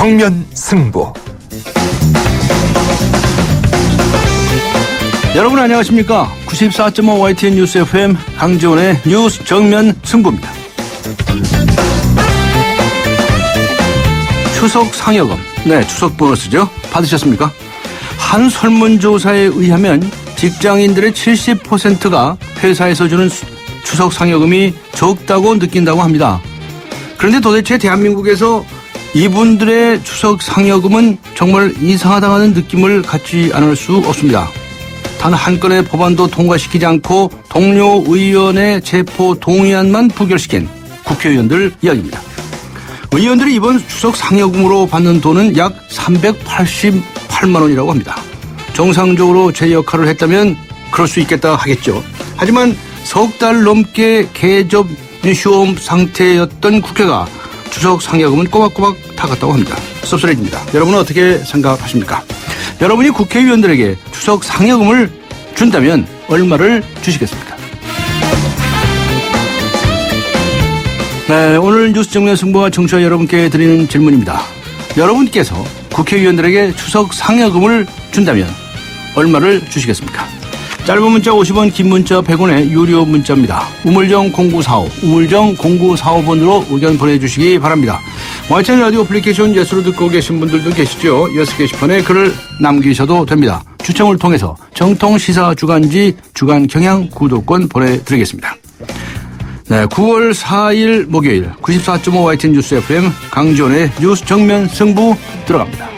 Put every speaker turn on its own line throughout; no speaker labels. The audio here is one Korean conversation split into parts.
정면 승부.
여러분 안녕하십니까? 94.5 YTN 뉴스 FM 강지원의 뉴스 정면 승부입니다. 추석 상여금, 추석 보너스죠. 받으셨습니까? 한 설문조사에 의하면 직장인들의 70%가 회사에서 주는 추석 상여금이 적다고 느낀다고 합니다. 그런데 도대체 대한민국에서 이분들의 추석 상여금은 정말 이상하다는 느낌을 갖지 않을 수 없습니다. 단 한 건의 법안도 통과시키지 않고 동료 의원의 체포 동의안만 부결시킨 국회의원들 이야기입니다. 의원들이 이번 추석 상여금으로 받는 돈은 약 388만 원이라고 합니다. 정상적으로 제 역할을 했다면 그럴 수 있겠다 하겠죠. 하지만 석 달 넘게 개접 휴업 상태였던 국회가 추석 상여금은 꼬박꼬박 타갔다고 합니다. 씁쓸해집니다. 여러분은 어떻게 생각하십니까? 여러분이 국회의원들에게 추석 상여금을 준다면 얼마를 주시겠습니까? 네, 오늘 뉴스 정면 승부와 청취자 여러분께 드리는 질문입니다. 여러분께서 국회의원들에게 추석 상여금을 준다면 얼마를 주시겠습니까? 짧은 문자 50원, 긴 문자 100원의 유료 문자입니다. 우물정 0945, 우물정 0945번으로 의견 보내주시기 바랍니다. YTN 라디오 애플리케이션 예스로 듣고 계신 분들도 계시죠. 예스 게시판에 글을 남기셔도 됩니다. 추첨을 통해서 정통 시사 주간지 주간 경향 구독권 보내드리겠습니다. 네, 9월 4일 목요일 94.5 YTN 뉴스 FM 강지원의 뉴스 정면 승부 들어갑니다.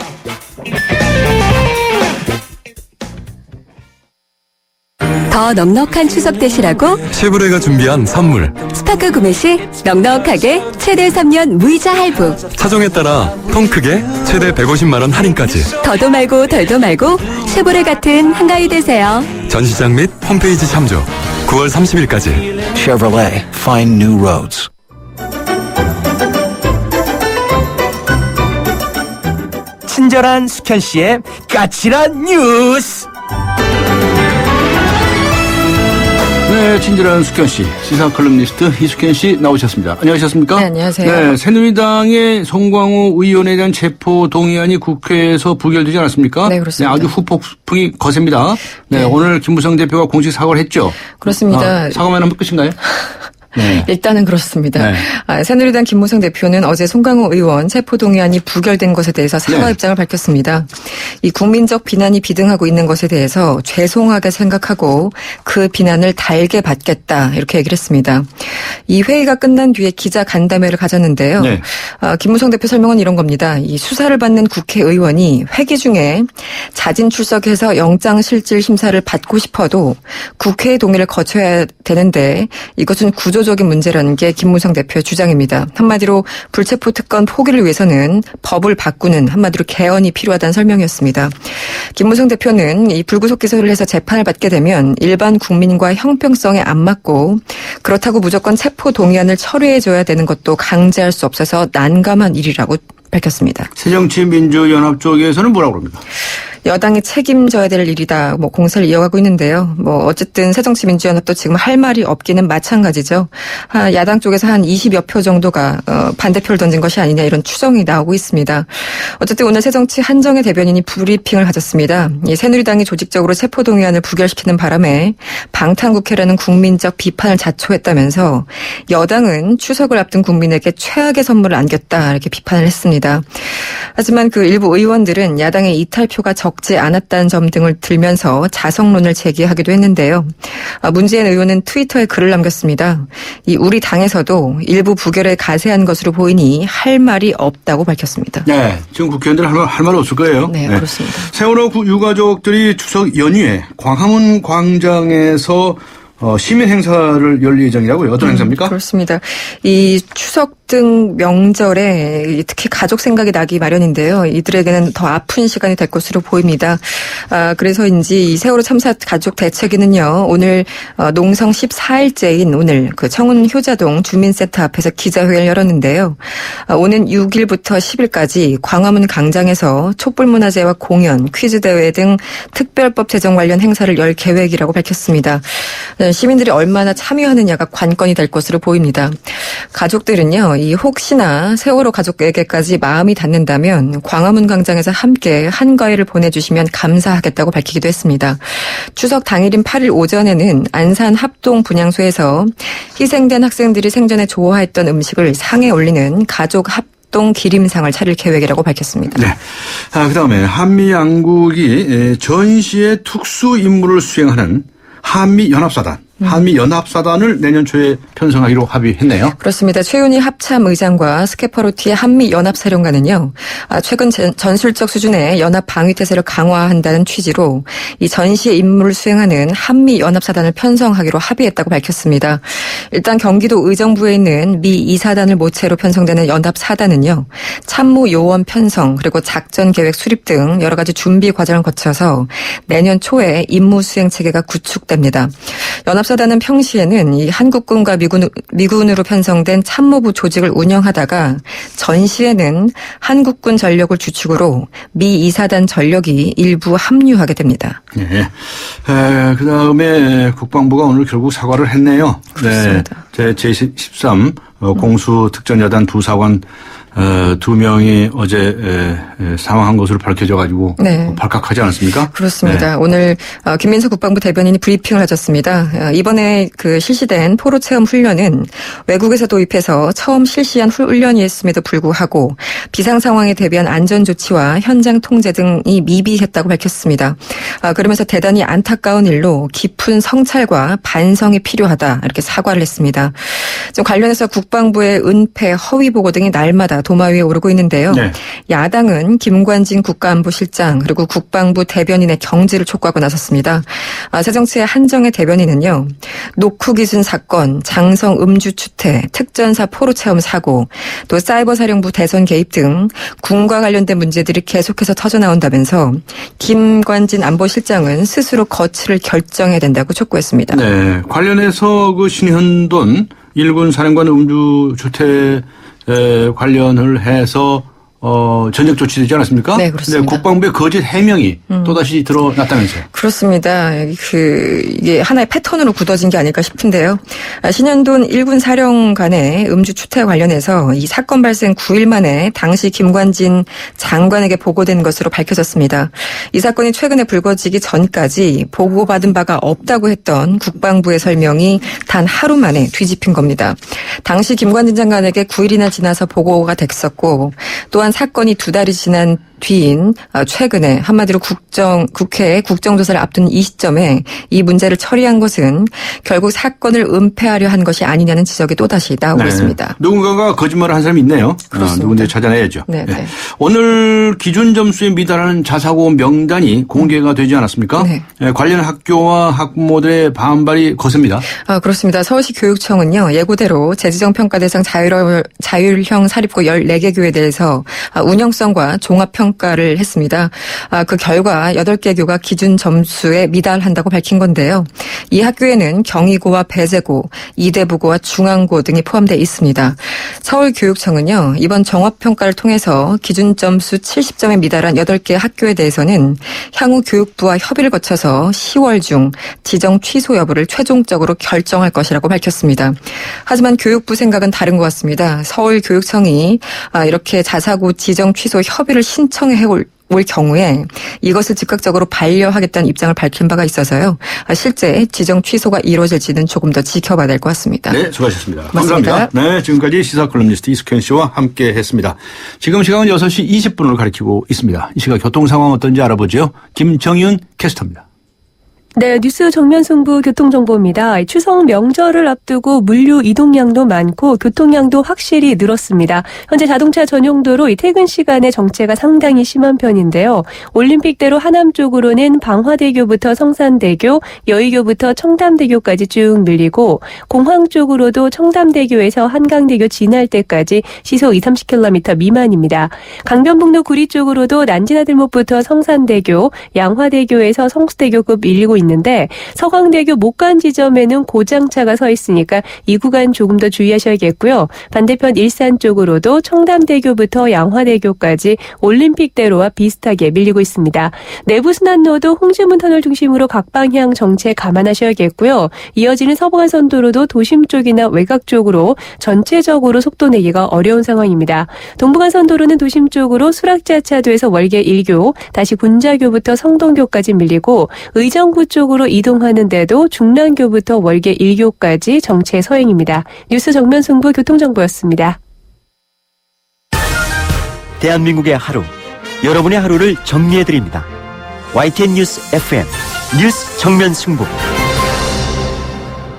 더 넉넉한 추석 되시라고
쉐보레가 준비한 선물.
스파크 구매 시 넉넉하게 최대 3년 무이자 할부.
차종에 따라 통 크게 최대 150만 원 할인까지.
더도 말고 덜도 말고 쉐보레 같은 한가위 되세요.
전시장 및 홈페이지 참조. 9월 30일까지.
Chevrolet, find new roads.
친절한 숙현 씨의 까칠한 뉴스.
네, 친절한 숙현 씨, 시사 컬럼니스트 이숙현 씨 나오셨습니다. 안녕하셨습니까?
네, 안녕하세요.
네, 새누리당의 송광호 의원에 대한 체포 동의안이 국회에서 부결되지 않았습니까?
네, 그렇습니다.
아주 후폭풍이 거셉니다. 네, 오늘 김무성 대표가 공식 사과를 했죠.
그렇습니다.
사과만 하면 끝인가요? 네.
일단은 그렇습니다.
네.
새누리당 김무성 대표는 어제 송광호 의원 체포동의안이 부결된 것에 대해서 사과
네.
입장을 밝혔습니다. 이 국민적 비난이 비등하고 있는 것에 대해서 죄송하게 생각하고 그 비난을 달게 받겠다 이렇게 얘기를 했습니다. 이 회의가 끝난 뒤에 기자 간담회를 가졌는데요.
네.
김무성 대표 설명은 이런 겁니다. 이 수사를 받는 국회의원이 회기 중에 자진 출석해서 영장실질 심사를 받고 싶어도 국회의 동의를 거쳐야 되는데 이것은 구조적인 문제라는 게 김무성 대표의 주장입니다. 한마디로 불체포 특권 포기를 위해서는 법을 바꾸는 한마디로 개헌이 필요하다는 설명이었습니다. 김무성 대표는 이 불구속 기소를 해서 재판을 받게 되면 일반 국민과 형평성에 안 맞고 그렇다고 무조건 체포 동의안을 처리해줘야 되는 것도 강제할 수 없어서 난감한 일이라고 밝혔습니다.
새정치민주연합 쪽에서는 뭐라고 그럽니까?
여당이 책임져야 될 일이다. 공세를 이어가고 있는데요. 어쨌든 새정치민주연합도 지금 할 말이 없기는 마찬가지죠. 야당 쪽에서 한 20여 표 정도가 반대표를 던진 것이 아니냐 이런 추정이 나오고 있습니다. 어쨌든 오늘 새정치 한정혜 대변인이 브리핑을 가졌습니다. 이 새누리당이 조직적으로 체포동의안을 부결시키는 바람에 방탄국회라는 국민적 비판을 자초했다면서 여당은 추석을 앞둔 국민에게 최악의 선물을 안겼다 이렇게 비판을 했습니다. 하지만 그 일부 의원들은 야당의 이탈표가 적지 않았다는 점 등을 들면서 자성론을 제기하기도 했는데요. 문재인 의원은 트위터에 글을 남겼습니다. 이 우리 당에서도 일부 부결에 가세한 것으로 보이니 할 말이 없다고 밝혔습니다.
네, 지금 국회의원들 할 말 없을 거예요.
네, 그렇습니다.
세월호 유가족들이 추석 연휴에 광화문 광장에서 시민 행사를 열릴 예정이라고요. 어떤 행사입니까?
그렇습니다. 이 추석 등 명절에 특히 가족 생각이 나기 마련인데요. 이들에게는 더 아픈 시간이 될 것으로 보입니다. 그래서인지 이 세월호 참사 가족 대책위는요. 오늘 농성 14일째인 오늘 그 청운 효자동 주민센터 앞에서 기자회견을 열었는데요. 오는 6일부터 10일까지 광화문 광장에서 촛불문화제와 공연, 퀴즈 대회 등 특별법 제정 관련 행사를 열 계획이라고 밝혔습니다. 시민들이 얼마나 참여하느냐가 관건이 될 것으로 보입니다. 가족들은요. 이 혹시나 세월호 가족에게까지 마음이 닿는다면 광화문 광장에서 함께 한가위를 보내주시면 감사하겠다고 밝히기도 했습니다. 추석 당일인 8일 오전에는 안산 합동 분향소에서 희생된 학생들이 생전에 좋아했던 음식을 상에 올리는 가족 합동 기림상을 차릴 계획이라고 밝혔습니다.
네. 그다음에 한미 양국이 전시의 특수 임무를 수행하는 한미연합사단을 내년 초에 편성하기로 합의했네요.
그렇습니다. 최윤희 합참 의장과 스케퍼로티의 한미연합사령관은요, 최근 전술적 수준의 연합 방위태세를 강화한다는 취지로 이 전시의 임무를 수행하는 한미연합사단을 편성하기로 합의했다고 밝혔습니다. 일단 경기도 의정부에 있는 미 2사단을 모체로 편성되는 연합사단은요, 참모 요원 편성 그리고 작전 계획 수립 등 여러 가지 준비 과정을 거쳐서 내년 초에 임무 수행 체계가 구축됩니다. 연합사단은 평시에는 이 한국군과 미군으로 편성된 참모부 조직을 운영하다가 전시에는 한국군 전력을 주축으로 미 2사단 전력이 일부 합류하게 됩니다.
네. 그다음에 국방부가 오늘 결국 사과를 했네요.
그렇습니다.
네. 제13 공수특전여단 부사관 2명이 어제 사망한 것으로 밝혀져 가지고
네.
발각하지 않았습니까?
그렇습니다.
네.
오늘 김민석 국방부 대변인이 브리핑을 하셨습니다. 이번에 그 실시된 포로 체험 훈련은 외국에서 도입해서 처음 실시한 훈련이었음에도 불구하고 비상 상황에 대비한 안전 조치와 현장 통제 등이 미비했다고 밝혔습니다. 그러면서 대단히 안타까운 일로 깊은 성찰과 반성이 필요하다 이렇게 사과를 했습니다. 좀 관련해서 국방부의 은폐, 허위 보고 등이 날마다 도마 위에 오르고 있는데요. 네. 야당은 김관진 국가안보실장 그리고 국방부 대변인의 경질을 촉구하고 나섰습니다. 새정치의 한정혜 대변인은요. 노크 기준 사건, 장성 음주 추태, 특전사 포로 체험 사고, 또 사이버 사령부 대선 개입 등 군과 관련된 문제들이 계속해서 터져나온다면서 김관진 안보실장은 스스로 거취를 결정해야 된다고 촉구했습니다.
네, 관련해서 그 신현돈 일군 사령관 음주 추태 관련을 해서 전적 조치되지 않았습니까?
네, 그렇습니다.
근데 국방부의 거짓 해명이 또다시 드러났다면서요?
그렇습니다. 이게 하나의 패턴으로 굳어진 게 아닐까 싶은데요. 신현돈 1군 사령관의 음주 추태 관련해서 이 사건 발생 9일 만에 당시 김관진 장관에게 보고된 것으로 밝혀졌습니다. 이 사건이 최근에 불거지기 전까지 보고받은 바가 없다고 했던 국방부의 설명이 단 하루 만에 뒤집힌 겁니다. 당시 김관진 장관에게 9일이나 지나서 보고가 됐었고 또한 사건이 2달이 지난 뒤인 최근에 한마디로 국회에 국정조사를 앞둔 이 시점에 이 문제를 처리한 것은 결국 사건을 은폐하려 한 것이 아니냐는 지적이 또다시 나오고 있습니다.
누군가가 거짓말을 한 사람이 있네요. 누군지 찾아내야죠. 네. 오늘 기준 점수에 미달하는 자사고 명단이 공개가 되지 않았습니까? 네. 관련 학교와 학부모들의 반발이 거셉니다.
그렇습니다. 서울시 교육청은요. 예고대로 재지정 평가 대상 자율형 사립고 14개 교회에 대해서 운영성과 종합평가를 했습니다. 그 결과 8개 교가 기준 점수에 미달한다고 밝힌 건데요. 이 학교에는 경희고와 배재고, 이대부고와 중앙고 등이 포함되어 있습니다. 서울교육청은요. 이번 종합평가를 통해서 기준 점수 70점에 미달한 8개 학교에 대해서는 향후 교육부와 협의를 거쳐서 10월 중 지정 취소 여부를 최종적으로 결정할 것이라고 밝혔습니다. 하지만 교육부 생각은 다른 것 같습니다. 서울교육청이 이렇게 자사고 지정 취소 협의를 신청해 올 경우에 이것을 즉각적으로 반려하겠다는 입장을 밝힌 바가 있어서요. 실제 지정 취소가 이루어질지는 조금 더 지켜봐야 될 것 같습니다.
네, 수고하셨습니다.
고맙습니다.
감사합니다. 네, 지금까지 시사콜럼니스트 이숙현 씨와 함께했습니다. 지금 시각은 6시 20분을 가리키고 있습니다. 이 시각 교통 상황 어떤지 알아보죠. 김정윤 캐스터입니다.
네, 뉴스 정면 승부 교통정보입니다. 추석 명절을 앞두고 물류 이동량도 많고 교통량도 확실히 늘었습니다. 현재 자동차 전용도로 이 퇴근 시간에 정체가 상당히 심한 편인데요. 올림픽대로 하남 쪽으로는 방화대교부터 성산대교, 여의교부터 청담대교까지 쭉 밀리고 공항 쪽으로도 청담대교에서 한강대교 지날 때까지 시속 20-30km 미만입니다. 강변북로 구리 쪽으로도 난지나들목부터 성산대교, 양화대교에서 성수대교급 밀리고 있는 있는데 서강대교 목간 지점에는 고장차가 서 있으니까 이 구간 조금 더 주의하셔야겠고요. 반대편 일산 쪽으로도 청담대교부터 양화대교까지 올림픽대로와 비슷하게 밀리고 있습니다. 내부순환로도 홍지문 터널 중심으로 각 방향 정체 감안하셔야겠고요. 이어지는 서부간선도로도 도심 쪽이나 외곽 쪽으로 전체적으로 속도 내기가 어려운 상황입니다. 동부간선도로는 도심 쪽으로 수락자차도에서 월계 1교, 다시 군자교부터 성동교까지 밀리고 의정부 쪽으로 이동하는데도 중랑교부터 월계 1교까지 정체 서행입니다. 뉴스 정면승부 교통정보였습니다.
대한민국의 하루, 여러분의 하루를 정리해드립니다. YTN 뉴스 FM 뉴스 정면 승부.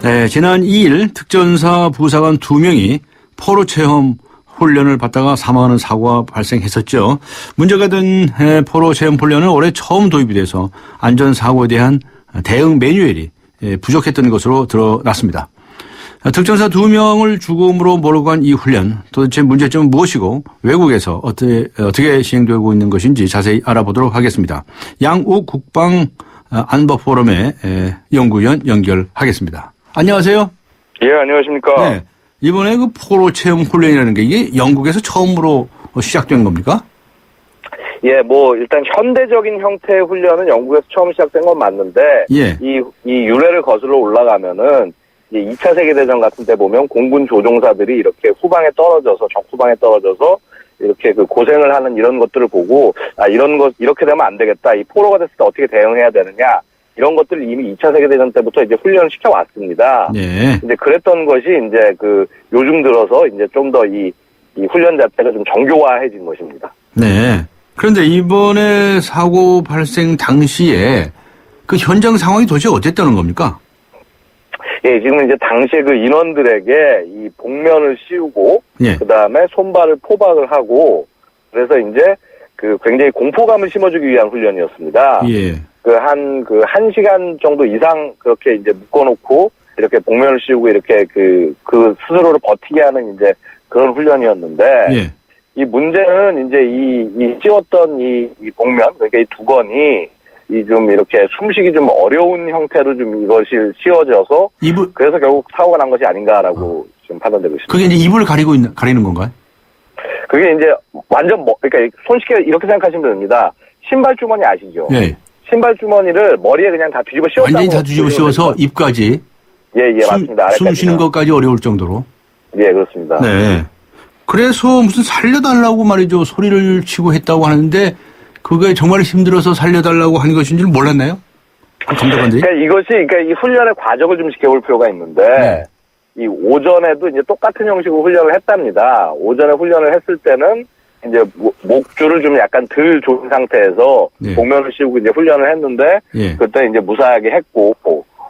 네, 지난 2일 특전사 부사관 2명이 포로 체험 훈련을 받다가 사망하는 사고가 발생했었죠. 문제가 된 포로 체험 훈련은 올해 처음 도입이 돼서 안전사고에 대한 대응 매뉴얼이 부족했던 것으로 드러났습니다. 특전사 2명을 죽음으로 몰고 간 이 훈련, 도대체 문제점은 무엇이고 외국에서 어떻게 시행되고 있는 것인지 자세히 알아보도록 하겠습니다. 양욱 국방안보포럼의 연구위원 연결하겠습니다. 안녕하세요.
예, 안녕하십니까.
네. 이번에 그 포로 체험 훈련이라는 게 이게 영국에서 처음으로 시작된 겁니까?
예, 뭐 일단 현대적인 형태의 훈련은 영국에서 처음 시작된 건 맞는데
예.
이 유래를 거슬러 올라가면은 이제 2차 세계대전 같은 때 보면 공군 조종사들이 이렇게 후방에 떨어져서 적후방에 떨어져서 이렇게 그 고생을 하는 이런 것들을 보고 이런 것 이렇게 되면 안 되겠다. 이 포로가 됐을 때 어떻게 대응해야 되느냐. 이런 것들을 이미 2차 세계대전 때부터 이제 훈련을 시켜왔습니다.
네.
이제 그랬던 것이 이제 그 요즘 들어서 이제 좀 더 이 훈련 자체가 좀 정교화해진 것입니다.
네. 그런데 이번에 사고 발생 당시에 그 현장 상황이 도대체 어땠다는 겁니까?
예, 지금 이제 당시에 그 인원들에게 이 복면을 씌우고,
예.
그 다음에 손발을 포박을 하고, 그래서 이제 그 굉장히 공포감을 심어주기 위한 훈련이었습니다.
예.
한 시간 정도 이상 그렇게 이제 묶어놓고, 이렇게 복면을 씌우고 이렇게 그 스스로를 버티게 하는 이제 그런 훈련이었는데,
예.
이 문제는 이제 이 씌웠던 이 복면, 그러니까 이 두건이 이 좀 이렇게 숨쉬기 좀 어려운 형태로 좀 이것이 씌워져서 그래서 결국 사고가 난 것이 아닌가라고 지금 판단되고 있습니다.
그게 이제 입을 가리는 건가요?
그게 이제 완전 그러니까 손쉽게 이렇게 생각하시면 됩니다. 신발 주머니 아시죠?
네.
신발 주머니를 머리에 그냥 다 뒤집어 씌웠다고.
완전히 다 뒤집어 씌워서 입까지.
예, 맞습니다.
숨 쉬는 것까지 어려울 정도로.
예, 그렇습니다.
네. 그래서 무슨 살려달라고 말이죠. 소리를 치고 했다고 하는데 그게 정말 힘들어서 살려달라고 하는 것인 줄 몰랐나요? 감독관들이?
그러니까 이 훈련의 과정을 좀 지켜볼 필요가 있는데,
네.
이 오전에도 이제 똑같은 형식으로 훈련을 했답니다. 오전에 훈련을 했을 때는 이제 목줄을 좀 약간 덜 조인 상태에서
네.
복면을 씌우고 이제 훈련을 했는데,
예.
그때 이제 무사하게 했고,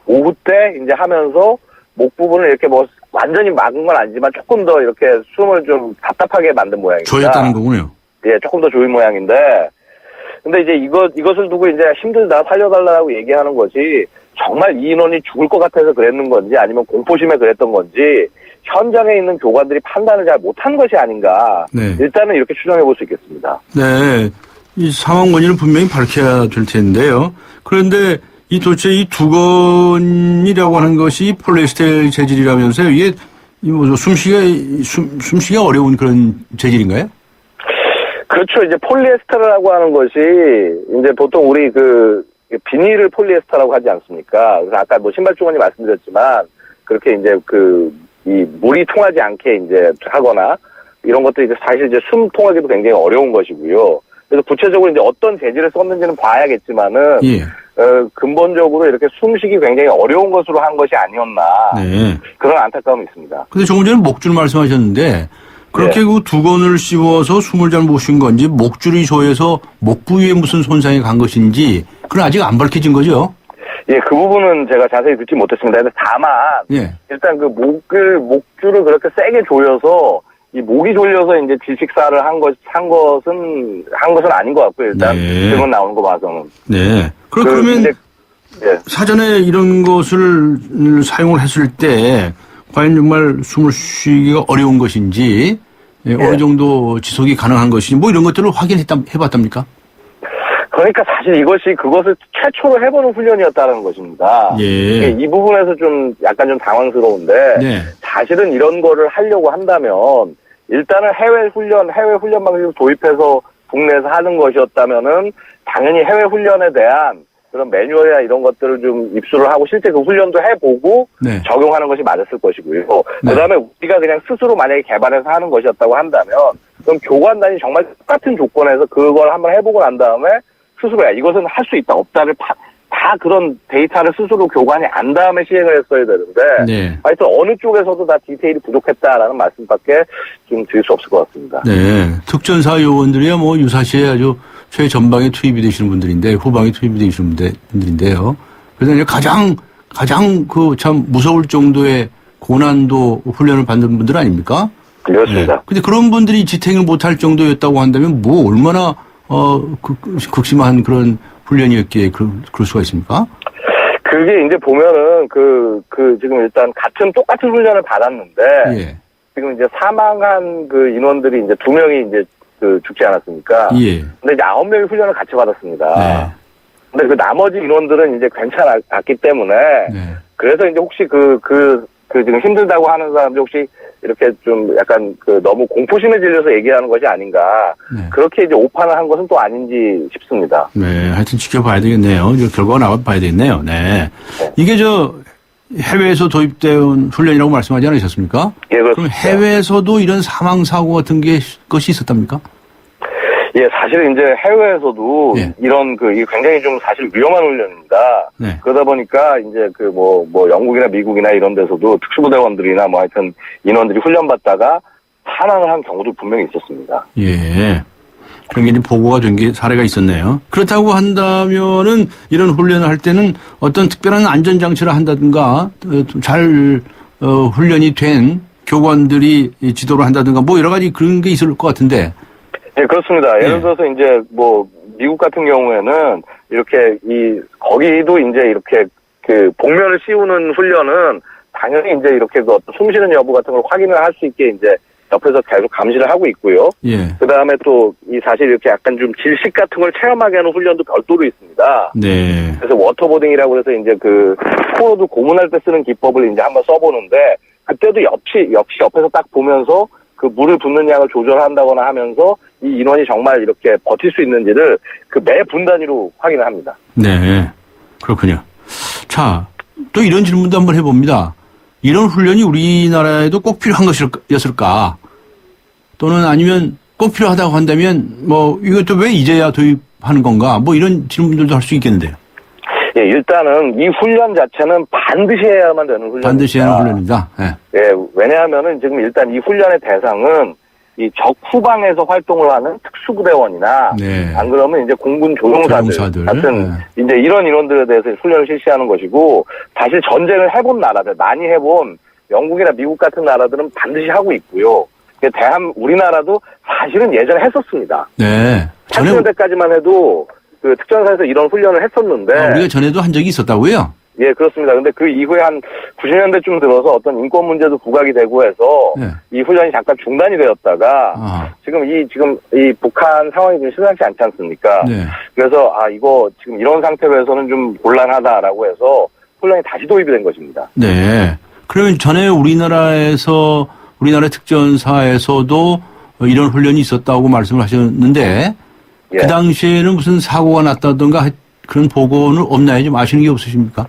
오후 때 이제 하면서 목 부분을 이렇게 뭐 완전히 막은 건 아니지만 조금 더 이렇게 숨을 좀 답답하게 만든 모양입니다.
조였다는 거군요.
예, 조금 더 조인 모양인데, 근데 이제 이것을 두고 이제 힘들다 살려달라고 얘기하는 것이 정말 이 인원이 죽을 것 같아서 그랬는 건지 아니면 공포심에 그랬던 건지 현장에 있는 교관들이 판단을 잘 못한 것이 아닌가.
네.
일단은 이렇게 추정해 볼 수 있겠습니다.
네. 이 사망 원인을 분명히 밝혀야 될 텐데요. 그런데 도대체 이 두건이라고 하는 것이 폴리에스테르 재질이라면서요. 이게 뭐 숨쉬기가 어려운 그런 재질인가요?
그렇죠. 이제 폴리에스테르라고 하는 것이 이제 보통 우리 비닐을 폴리에스테르라고 하지 않습니까? 그래서 아까 뭐 신발 주머니 말씀드렸지만 그렇게 이제 이 물이 통하지 않게 이제 하거나 이런 것들이 이제 사실 이제 숨 통하기도 굉장히 어려운 것이고요. 그래서 구체적으로 이제 어떤 재질을 썼는지는 봐야겠지만은
예.
근본적으로 이렇게 숨쉬기 굉장히 어려운 것으로 한 것이 아니었나.
네.
그런 안타까움이 있습니다.
근데 조금 전에 목줄 말씀하셨는데 그렇게
네.
그 두건을 씌워서 숨을 잘 못 쉰 건지 목줄이 조여서 목 부위에 무슨 손상이 간 것인지 그건 아직 안 밝혀진 거죠?
예, 그 부분은 제가 자세히 듣지 못했습니다. 근데 다만
예.
일단 목줄을 그렇게 세게 조여서 이 목이 졸려서 이제 질식사를 한 것은 아닌 것 같고요. 일단
네.
지금 나오는 거 봐서는.
네. 그러면
예.
사전에 이런 것을 사용을 했을 때 과연 정말 숨을 쉬기가 어려운 것인지 어느 정도 지속이 가능한 것인지 뭐 이런 것들을 해봤답니까?
그러니까 사실 이것이 그것을 최초로 해보는 훈련이었다는 것입니다.
예.
이 부분에서 좀 약간 좀 당황스러운데
네.
사실은 이런 거를 하려고 한다면 일단은 해외 훈련 방식을 도입해서 국내에서 하는 것이었다면은 당연히 해외 훈련에 대한 그런 매뉴얼이나 이런 것들을 좀 입수를 하고 실제 그 훈련도 해보고
네.
적용하는 것이 맞았을 것이고요.
네.
그다음에 우리가 그냥 스스로 만약에 개발해서 하는 것이었다고 한다면 그럼 교관단이 정말 똑같은 조건에서 그걸 한번 해보고 난 다음에 스스로 야 이것은 할 수 있다 없다를 다 그런 데이터를 스스로 교관이 안 다음에 시행을 했어야 되는데
네.
하여튼 어느 쪽에서도 다 디테일이 부족했다라는 말씀밖에 좀 드릴 수 없을 것 같습니다.
네. 특전사 요원들이야 뭐 유사시에 아주 최전방에 투입이 되시는 분들인데 후방에 투입이 되시는 분들인데요. 그래서 이제 가장 그 참 무서울 정도의 고난도 훈련을 받는 분들 아닙니까?
그렇습니다.
네. 근데 그런 분들이 지탱을 못할 정도였다고 한다면 뭐 얼마나 극심한 그런 훈련이었기에 그럴 수가 있습니까?
그게 이제 보면은 지금 일단 똑같은 훈련을 받았는데
예.
지금 이제 사망한 그 인원들이 이제 2명이 이제 죽지 않았습니까?
예.
근데 이제 9명이 훈련을 같이 받았습니다.
네.
근데 그 나머지 인원들은 이제 괜찮았기 때문에
네.
그래서 이제 혹시 지금 힘들다고 하는 사람들 혹시 이렇게 좀 약간 너무 공포심에 질려서 얘기하는 것이 아닌가.
네.
그렇게 이제 오판을 한 것은 또 아닌지 싶습니다.
네. 하여튼 지켜봐야 되겠네요. 이제 결과가 나와봐야 되겠네요. 네. 이게 해외에서 도입된 훈련이라고 말씀하지 않으셨습니까?
예,
그럼
그렇습니다.
해외에서도 이런 사망사고 같은 것이 있었답니까?
예, 사실 이제 해외에서도
예.
이게 굉장히 좀 사실 위험한 훈련입니다.
네.
그러다 보니까 이제 영국이나 미국이나 이런 데서도 특수부대원들이나 뭐 하여튼 인원들이 훈련받다가 사망을 한 경우도 분명히 있었습니다.
예. 그런 게 이제 보고가 된 게 사례가 있었네요. 그렇다고 한다면은 이런 훈련을 할 때는 어떤 특별한 안전장치를 한다든가 잘 훈련이 된 교관들이 지도를 한다든가 뭐 여러 가지 그런 게 있을 것 같은데.
예, 그렇습니다. 예를 들어서 이제 미국 같은 경우에는 이렇게 거기도 이제 이렇게 복면을 씌우는 훈련은 당연히 이제 이렇게 어떤 숨 쉬는 여부 같은 걸 확인을 할 수 있게 이제 옆에서 계속 감시를 하고 있고요.
예.
그 다음에 또 사실 이렇게 약간 좀 질식 같은 걸 체험하게 하는 훈련도 별도로 있습니다.
네.
그래서 워터보딩이라고 해서 이제 코로도 고문할 때 쓰는 기법을 이제 한번 써보는데 그때도 역시 옆에서 딱 보면서 그 물을 붓는 양을 조절한다거나 하면서 이 인원이 정말 이렇게 버틸 수 있는지를 매 분 단위로 확인을 합니다.
네. 그렇군요. 자, 또 이런 질문도 한번 해봅니다. 이런 훈련이 우리나라에도 꼭 필요한 것이었을까? 또는 아니면 꼭 필요하다고 한다면 이것도 왜 이제야 도입하는 건가? 이런 질문들도 할 수 있겠는데요.
예, 일단은 이 훈련 자체는 반드시 해야만 되는 훈련입니다.
반드시 하는 훈련이다. 네.
예, 왜냐하면은 지금 일단 이 훈련의 대상은 이 적 후방에서 활동을 하는 특수부대원이나
네.
안 그러면 이제 공군 조종사들 같은
네.
이제 이런 인원들에 대해서 훈련을 실시하는 것이고 사실 전쟁을 해본 나라들 많이 해본 영국이나 미국 같은 나라들은 반드시 하고 있고요. 우리나라도 사실은 예전에 했었습니다.
네.
80년대까지만 해도 특전사에서 이런 훈련을 했었는데
우리가 전에도 한 적이 있었다고요?
예, 그렇습니다. 근데 그 이후에 한 90년대쯤 들어서 어떤 인권 문제도 부각이 되고 해서
네.
이 훈련이 잠깐 중단이 되었다가 지금 이 북한 상황이 좀 심상치 않지 않습니까?
네.
그래서 이거 지금 이런 상태에서는 좀 곤란하다라고 해서 훈련이 다시 도입이 된 것입니다.
네. 그러면 전에 우리나라 특전사에서도 이런 훈련이 있었다고 말씀을 하셨는데
예.
그 당시에는 무슨 사고가 났다든가 그런 보고는 없나요? 좀 아시는 게 없으십니까?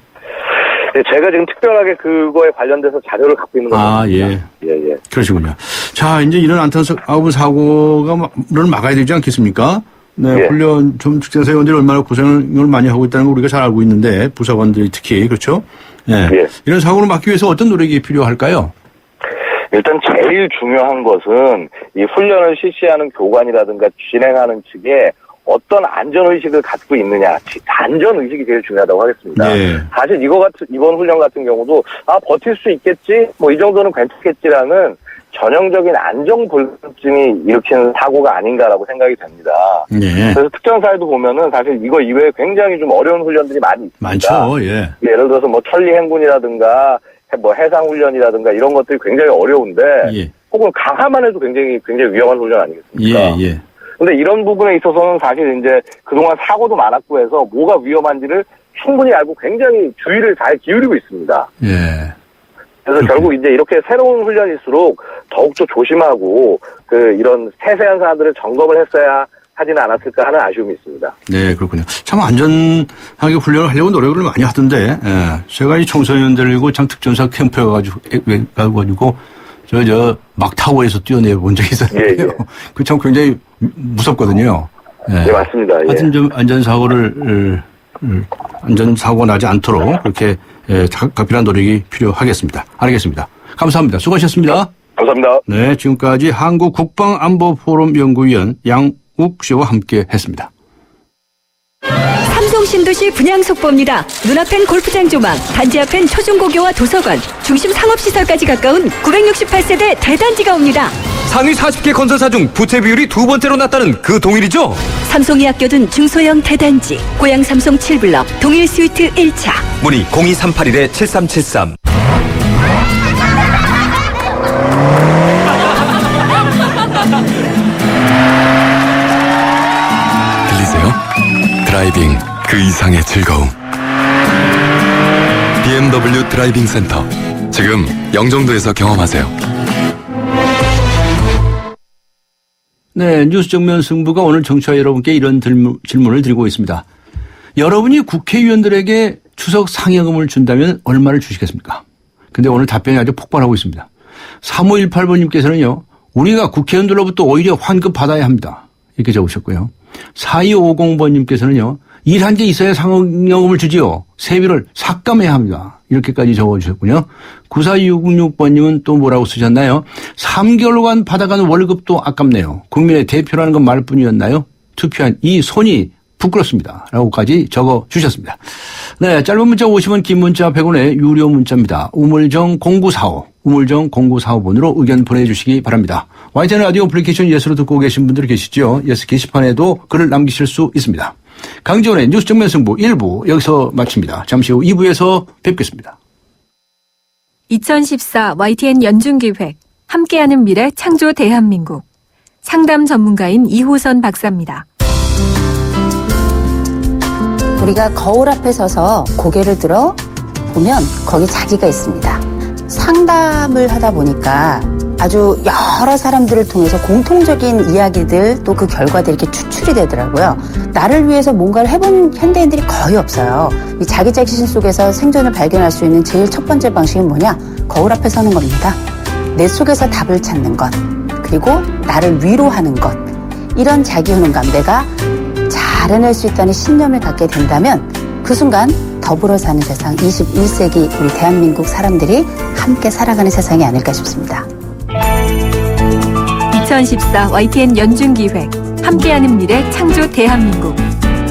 예, 제가 지금 특별하게 그거에 관련돼서 자료를 갖고 있는 겁니다.
예.
예.
그러시군요. 자, 이제 이런 안타까운 사고를 막아야 되지 않겠습니까? 네,
예.
훈련 특전사 요원들이 얼마나 고생을 많이 하고 있다는 걸 우리가 잘 알고 있는데 부사관들이 특히 그렇죠? 네.
예.
이런 사고를 막기 위해서 어떤 노력이 필요할까요?
일단 제일 중요한 것은 이 훈련을 실시하는 교관이라든가 진행하는 측에 어떤 안전의식을 갖고 있느냐. 안전의식이 제일 중요하다고 하겠습니다.
네.
사실 이번 훈련 같은 경우도 버틸 수 있겠지? 이 정도는 괜찮겠지라는 전형적인 안정불감증이 일으키는 사고가 아닌가라고 생각이 됩니다.
네.
그래서 특전사에도 보면은 사실 이거 이외에 굉장히 좀 어려운 훈련들이 많이 있습니다.
많죠. 예.
예를 들어서 천리 행군이라든가 해상 훈련이라든가 이런 것들이 굉장히 어려운데
예.
혹은 강화만 해도 굉장히 위험한 훈련 아니겠습니까?
예.
근데 이런 부분에 있어서는 사실 이제 그동안 사고도 많았고 해서 뭐가 위험한지를 충분히 알고 굉장히 주의를 잘 기울이고 있습니다.
예.
그래서 결국 이제 이렇게 새로운 훈련일수록 더욱더 조심하고 이런 세세한 사안들을 점검을 했어야 하지는 않았을까 하는 아쉬움이 있습니다.
네, 그렇군요. 참 안전하게 훈련을 하려고 노력을 많이 하던데, 예. 제가 이 청소년들이고 장특전사 캠프에 가가지고, 막타워에서 뛰어내본 적이 있었는데요.
예, 예.
그 참 굉장히 무섭거든요. 예.
네, 맞습니다. 예.
하여튼 좀 안전사고 나지 않도록 그렇게 각별한 노력이 필요하겠습니다. 알겠습니다. 감사합니다. 수고하셨습니다.
감사합니다.
네, 지금까지 한국국방안보포럼 연구위원 양욱 씨와 함께 했습니다.
삼성 신도시 분양 속보입니다. 눈앞엔 골프장 조망, 단지 앞엔 초중고교와 도서관, 중심 상업시설까지 가까운 968세대 대단지가 옵니다.
상위 40개 건설사 중 부채 비율이 두 번째로 낮다는 그 동일이죠?
삼성이 아껴둔 중소형 대단지, 고양 삼성 7블럭, 동일 스위트 1차.
문의 02381-7373. 들리세요? 드라이빙 그 이상의 즐거움. BMW 드라이빙 센터. 지금 영종도에서 경험하세요.
네, 뉴스 정면 승부가 오늘 청취자 여러분께 이런 질문을 드리고 있습니다. 여러분이 국회의원들에게 추석 상여금을 준다면 얼마를 주시겠습니까? 근데 오늘 답변이 아주 폭발하고 있습니다. 3518번님께서는요, 우리가 국회의원들로부터 오히려 환급 받아야 합니다. 이렇게 적으셨고요. 4250번님께서는요, 일한 게 있어야 상여금을 주지요. 세비를 삭감해야 합니다. 이렇게까지 적어주셨군요. 9466번님은 또 뭐라고 쓰셨나요? 3개월간 받아가는 월급도 아깝네요. 국민의 대표라는 건 말뿐이었나요? 투표한 이 손이 부끄럽습니다. 라고까지 적어주셨습니다. 네, 짧은 문자 50원, 긴 문자 100원의 유료 문자입니다. 우물정 0945, 우물정 0945번으로 의견 보내주시기 바랍니다. YTN 라디오 어플리케이션 예스로 듣고 계신 분들 계시죠? 예스 게시판에도 글을 남기실 수 있습니다. 강지원의 뉴스 정면 승부 1부 여기서 마칩니다. 잠시 후 2부에서 뵙겠습니다.
2014 YTN 연중기획 함께하는 미래 창조 대한민국 상담 전문가인 이호선 박사입니다.
우리가 거울 앞에 서서 고개를 들어 보면 거기 자기가 있습니다. 상담을 하다 보니까 아주 여러 사람들을 통해서 공통적인 이야기들 또 그 결과들이 이렇게 추출이 되더라고요. 나를 위해서 뭔가를 해본 현대인들이 거의 없어요. 이 자기 자신 속에서 생존을 발견할 수 있는 제일 첫 번째 방식은 뭐냐? 거울 앞에 서는 겁니다. 내 속에서 답을 찾는 것, 그리고 나를 위로하는 것, 이런 자기 효능감, 내가 잘 해낼 수 있다는 신념을 갖게 된다면 그 순간 더불어 사는 세상, 21세기 우리 대한민국 사람들이 함께 살아가는 세상이 아닐까 싶습니다.
2014 YTN 연중기획 함께하는 미래 창조 대한민국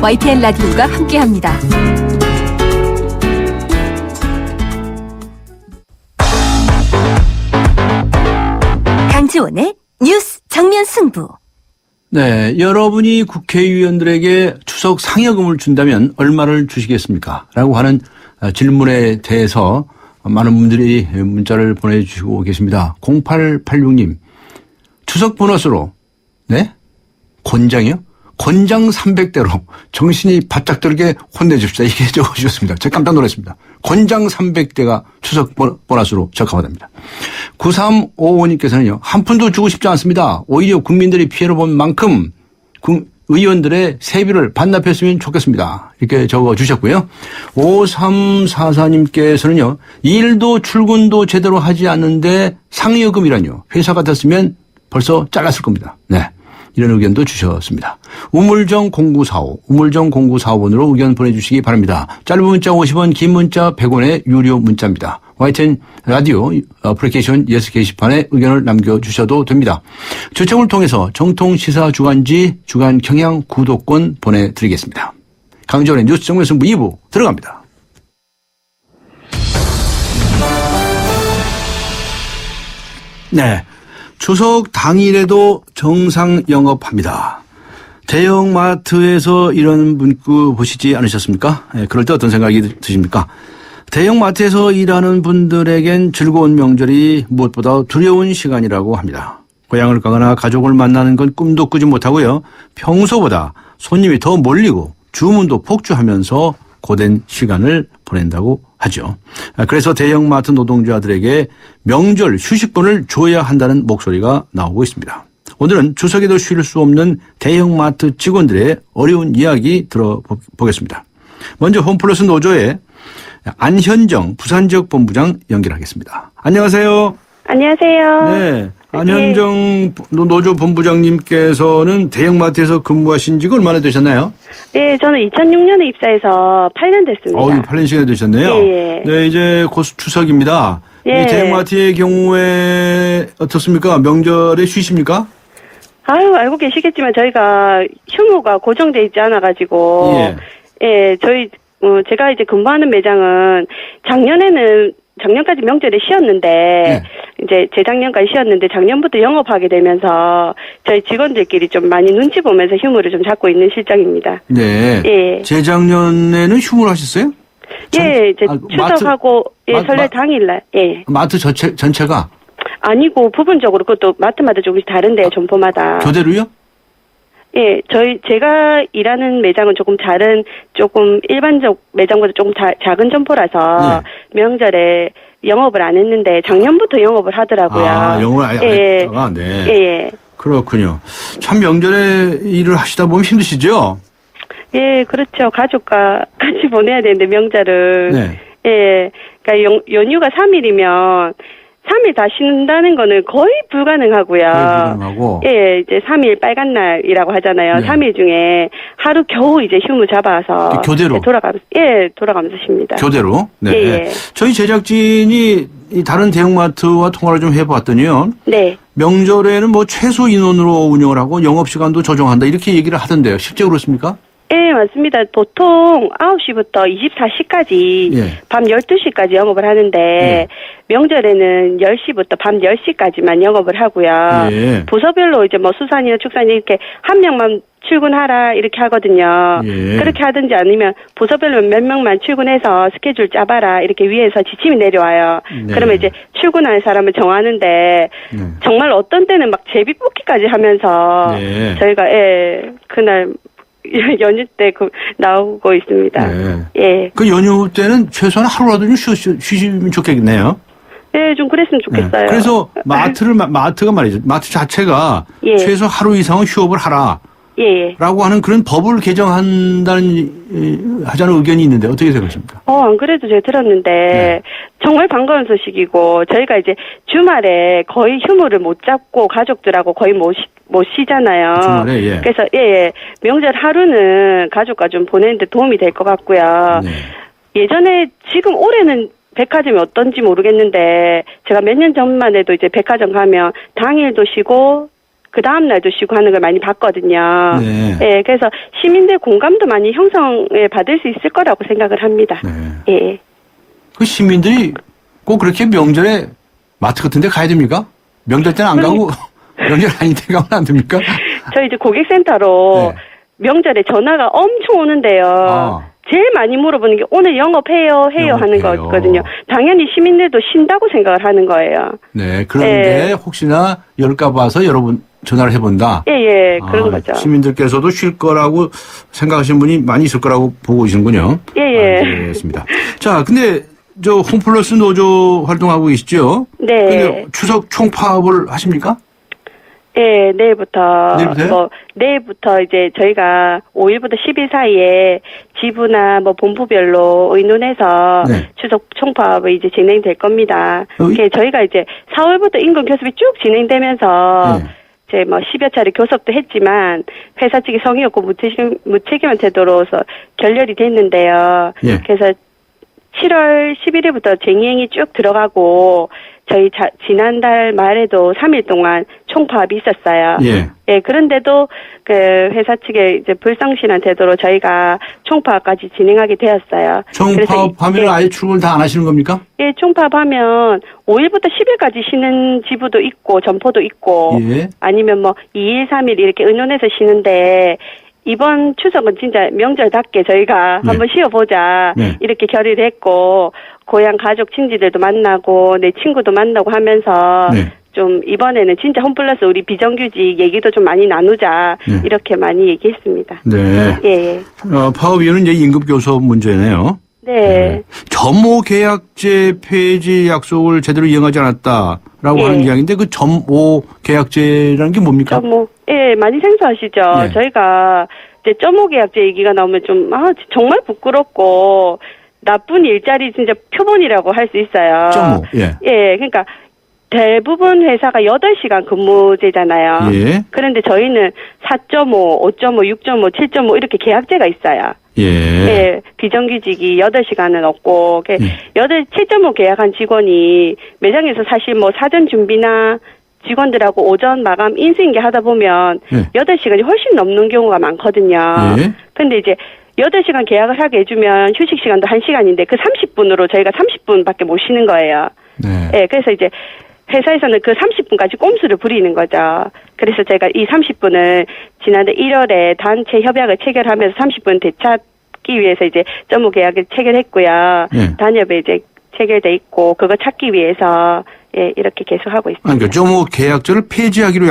YTN 라디오가 함께합니다.
강지원의 뉴스 정면 승부.
네, 여러분이 국회의원들에게 추석 상여금을 준다면 얼마를 주시겠습니까? 라고 하는 질문에 대해서 많은 분들이 문자를 보내주시고 계십니다. 0886님, 추석 보너스로, 네? 권장이요? 권장 300대로 정신이 바짝 들게 혼내줍시다. 이게 적어주셨습니다. 제가 깜짝 놀랐습니다. 권장 300대가 추석 보너스로 적합하답니다. 9355님께서는요. 한 푼도 주고 싶지 않습니다. 오히려 국민들이 피해를 본 만큼 의원들의 세비를 반납했으면 좋겠습니다. 이렇게 적어주셨고요. 5344님께서는요. 일도 출근도 제대로 하지 않는데 상여금이라뇨. 회사 같았으면 벌써 잘랐을 겁니다. 네. 이런 의견도 주셨습니다. 우물정 0945, 우물정 0945번으로 의견 보내주시기 바랍니다. 짧은 문자 50원, 긴 문자 100원의 유료 문자입니다. YTN 라디오 어플리케이션 예스 게시판에 의견을 남겨주셔도 됩니다. 추첨을 통해서 정통시사 주간지 주간 경향 구독권 보내드리겠습니다. 강지원의 뉴스 정면 승부 2부 들어갑니다. 네. 추석 당일에도 정상 영업합니다. 대형마트에서 이런 문구 보시지 않으셨습니까? 네, 그럴 때 어떤 생각이 드십니까? 대형마트에서 일하는 분들에겐 즐거운 명절이 무엇보다 두려운 시간이라고 합니다. 고향을 가거나 가족을 만나는 건 꿈도 꾸지 못하고요. 평소보다 손님이 더 몰리고 주문도 폭주하면서 고된 시간을 보낸다고 하죠. 그래서 대형마트 노동자들에게 명절 휴식분을 줘야 한다는 목소리가 나오고 있습니다. 오늘은 추석에도 쉴 수 없는 대형마트 직원들의 어려운 이야기 들어보겠습니다. 먼저 홈플러스 노조의 안현정 부산지역 본부장 연결하겠습니다. 안녕하세요.
안녕하세요.
네. 안현정 노조 본부장님께서는 대형마트에서 근무하신 지가 얼마나 되셨나요?
네, 저는 2006년에 입사해서 8년 됐습니다.
8년씩이나 되셨네요.
예.
네, 이제 곧 추석입니다.
예.
이 대형마트의 경우에 어떻습니까? 명절에 쉬십니까?
아유, 알고 계시겠지만 저희가 휴무가 고정돼 있지 않아가지고, 예, 제가 이제 근무하는 매장은 작년까지 명절에 쉬었는데, 이제 재작년까지 쉬었는데 작년부터 영업하게 되면서 저희 직원들끼리 좀 많이 눈치 보면서 휴무를 좀 잡고 있는 실정입니다.
네.
예.
재작년에는 휴무를 하셨어요?
예, 이제 추석하고 설날 당일날, 예.
마트 전체가?
아니고 부분적으로 그것도 마트마다 조금씩 다른데요, 점포마다.
교대로요?
예, 제가 일하는 매장은 조금 일반적 매장보다 조금 작은 점포라서 명절에 영업을 안 했는데 작년부터 영업을 하더라고요.
영업을 아예 안 했다가, 네.
예.
그렇군요. 참 명절에 일을 하시다 보면 힘드시죠?
예, 그렇죠. 가족과 같이 보내야 되는데 명절을.
네.
예. 그러니까 연휴가 3일이면 3일 다 쉬는다는 거는 거의 불가능하고요.
불가능하고.
예, 이제 3일 빨간 날이라고 하잖아요.
네.
3일 중에 하루 겨우 이제 휴무 잡아서.
교대로?
돌아가면서 쉽니다.
교대로? 네.
예.
저희 제작진이 이 다른 대형마트와 통화를 좀 해봤더니요.
네.
명절에는 뭐 최소 인원으로 운영을 하고 영업시간도 조정한다 이렇게 얘기를 하던데요. 실제 그렇습니까?
예, 맞습니다. 보통 9시부터 24시까지 밤 12시까지 영업을 하는데 명절에는 10시부터 밤 10시까지만 영업을 하고요. 부서별로 이제 뭐 수산이나 축산이 이렇게 한 명만 출근하라 이렇게 하거든요. 그렇게 하든지 아니면 부서별로 몇 명만 출근해서 스케줄 짜봐라 이렇게 위에서 지침이 내려와요. 그러면 이제 출근하는 사람을 정하는데 정말 어떤 때는 막 제비뽑기까지 하면서 저희가 그날 연휴 때 나오고 있습니다. 예.
그 연휴 때는 최소한 하루라도 좀 쉬시면 좋겠네요.
네, 좀 그랬으면 좋겠어요.
그래서 마트가 말이죠. 마트 자체가 최소 하루 이상은 휴업을 하라. 라고 하는 그런 법을 하자는 의견이 있는데 어떻게 생각하십니까?
안 그래도 제가 들었는데 정말 반가운 소식이고 저희가 이제 주말에 거의 휴무를 못 잡고 가족들하고 거의 못 쉬잖아요.
주말에
그래서 명절 하루는 가족과 좀 보내는데 도움이 될 것 같고요. 예전에 지금 올해는 백화점이 어떤지 모르겠는데 제가 몇 년 전만 해도 이제 백화점 가면 당일도 쉬고 그 다음날도 쉬고 하는 걸 많이 봤거든요. 예, 그래서 시민들 공감도 많이 형성을 받을 수 있을 거라고 생각을 합니다. 예.
그 시민들이 꼭 그렇게 명절에 마트 같은 데 가야 됩니까? 명절 때는 안 가고 명절 아닌 때 가면 안 됩니까?
저희 이제 고객센터로 명절에 전화가 엄청 오는데요. 제일 많이 물어보는 게 오늘 영업해요 하는 거거든요. 당연히 시민들도 쉰다고 생각을 하는 거예요.
네, 그런데 혹시나 열까 봐서 여러분 전화를 해본다.
그런 거죠.
시민들께서도 쉴 거라고 생각하시는 분이 많이 있을 거라고 보고 계시는군요. 알겠습니다. 자, 근데 홈플러스 노조 활동하고 계시죠? 네. 근데 추석 총파업을 하십니까?
네, 내일부터.
내일부터요?
내일부터 이제 저희가 5일부터 10일 사이에 지부나 본부별로 의논해서 추석 총파업이 이제 진행될 겁니다. 저희가 이제 4월부터 임금 교섭이 쭉 진행되면서 이제 10여 차례 교섭도 했지만 회사 측이 성의 없고 무책임한 태도로 결렬이 됐는데요. 그래서 7월 11일부터 쟁의행위 쭉 들어가고 저희 지난달 말에도 3일 동안 총파업이 있었어요. 그런데도 그 회사 측에 이제 불성실한 태도로 저희가 총파업까지 진행하게 되었어요.
총파업하면 아예 출근을 다 안 하시는 겁니까?
총파업하면 5일부터 10일까지 쉬는 지부도 있고 점포도 있고 아니면 2일, 3일 이렇게 의논해서 쉬는데 이번 추석은 진짜 명절답게 저희가 한번 쉬어보자 이렇게 결의를 했고 고향 가족 친지들도 만나고 내 친구도 만나고 하면서 좀 이번에는 진짜 홈플러스 우리 비정규직 얘기도 좀 많이 나누자 이렇게 많이 얘기했습니다.
네.
예.
파업 이유는 이제 임금 교섭 문제네요.
네.
점오 계약제 폐지 약속을 제대로 이행하지 않았다라고 하는 이야기인데 그 점오 계약제라는 게 뭡니까?
예, 많이 생소하시죠. 저희가 이제 점오 계약제 얘기가 나오면 좀 정말 부끄럽고 나쁜 일자리 진짜 표본이라고 할 수 있어요.
점오. 예.
예, 그러니까 대부분 회사가 8시간 근무제잖아요.
예.
그런데 저희는 4.5, 5.5, 6.5, 7.5 이렇게 계약제가 있어요.
예.
예, 비정규직이 8시간은 없고, 7.5 계약한 직원이 매장에서 사실 뭐 사전 준비나 직원들하고 오전 마감 인수인계 하다 보면 8시간이 훨씬 넘는 경우가 많거든요. 근데 이제 8시간 계약을 하게 해주면 휴식 시간도 1시간인데 그 30분으로 저희가 30분밖에 못 쉬는 거예요. 예, 그래서 이제 회사에서는 그 30분까지 꼼수를 부리는 거죠. 그래서 제가 이 30분을 지난해 1월에 단체 협약을 체결하면서 30분 되찾기 위해서 이제 점오 계약을 체결했고요. 단협에 이제 체결돼 있고 그거 찾기 위해서 예, 이렇게 계속 하고 있습니다.
그러니까 점오 계약제를 폐지하기로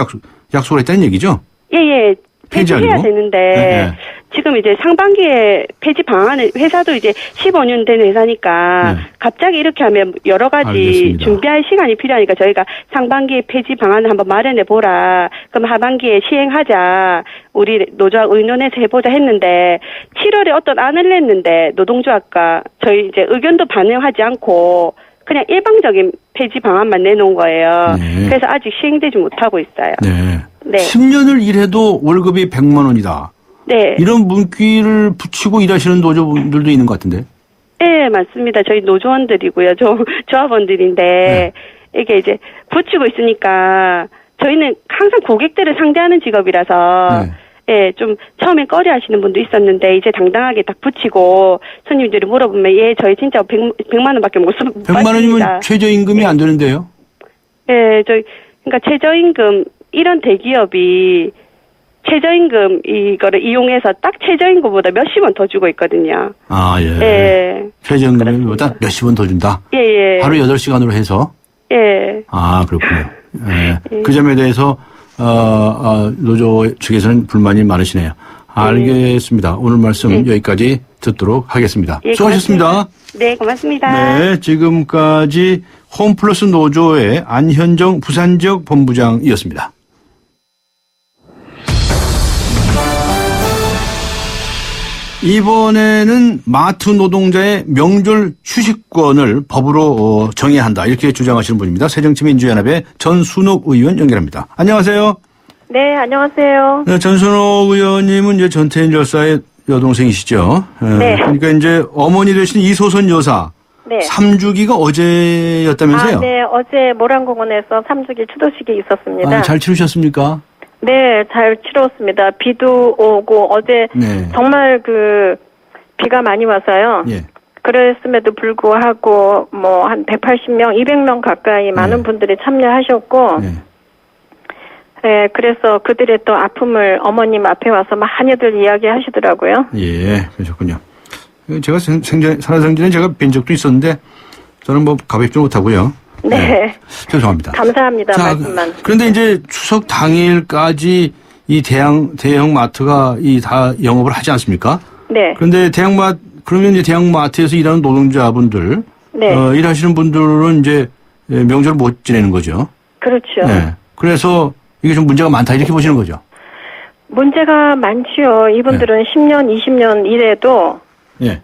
약속을 했다는 얘기죠?
예. 폐지해야 되는데 지금 이제 상반기에 폐지 방안을 회사도 이제 15년 된 회사니까 갑자기 이렇게 하면 여러 가지
알겠습니다.
준비할 시간이 필요하니까 저희가 상반기에 폐지 방안을 한번 마련해 보라. 그럼 하반기에 시행하자. 우리 노조와 의논해서 해보자 했는데 7월에 어떤 안을 냈는데 노동조합과 저희 이제 의견도 반영하지 않고 그냥 일방적인 폐지 방안만 내놓은 거예요. 그래서 아직 시행되지 못하고 있어요. 네.
10년을 일해도 월급이 100만 원이다.
네.
이런 문구를 붙이고 일하시는 노조분들도 있는 것 같은데.
네, 맞습니다. 저희 노조원들이고요. 조합원들인데 이게 이제 붙이고 있으니까 저희는 항상 고객들을 상대하는 직업이라서 예, 좀 처음엔 꺼려 하시는 분도 있었는데 이제 당당하게 딱 붙이고 손님들이 물어보면 저희 진짜 100만 원밖에 못 받습니다.
100만 원이면 최저임금이 안 되는데요?
예, 그러니까 최저임금 이런 대기업이 최저임금 이거를 이용해서 딱 최저임금보다 몇십 원 더 주고 있거든요. 예.
최저임금보다 몇십 원 더 준다?
예.
하루 8시간으로 해서?
예.
그렇군요. 그 점에 대해서 노조 측에서는 불만이 많으시네요. 알겠습니다. 오늘 말씀 여기까지 듣도록 하겠습니다. 수고하셨습니다.
네, 고맙습니다.
네, 지금까지 홈플러스 노조의 안현정 부산지역 본부장이었습니다. 이번에는 마트 노동자의 명절 휴식권을 법으로 정해야 한다. 이렇게 주장하시는 분입니다. 새정치민주연합의 전순옥 의원 연결합니다. 안녕하세요.
네, 안녕하세요.
네, 전순옥 의원님은 이제 전태인 열사의 여동생이시죠.
네.
그러니까 이제 어머니 되신 이소선 여사.
네.
3주기가 어제였다면서요?
네, 어제 모란공원에서 3주기 추도식이 있었습니다.
잘 치르셨습니까?
네, 잘 치렀습니다. 비도 오고 어제 정말 비가 많이 와서요. 그랬음에도 불구하고 뭐 한 180명, 200명 가까이 많은 분들이 참여하셨고 네, 그래서 그들의 또 아픔을 어머님 앞에 와서 많이들 이야기하시더라고요.
예, 그러셨군요. 제가 살아생전에 제가 뵌 적도 있었는데 저는 뭐 가뵙지 못하고요.
네.
죄송합니다.
감사합니다. 말씀만.
그런데 이제 추석 당일까지 이 대형 마트가 다 영업을 하지 않습니까?
네.
그런데 그러면 이제 대형 마트에서 일하는 노동자분들, 일하시는 분들은 이제 명절을 못 지내는 거죠.
그렇죠.
네. 그래서 이게 좀 문제가 많다 이렇게 보시는 거죠.
문제가 많지요. 이분들은 10년, 20년 일해도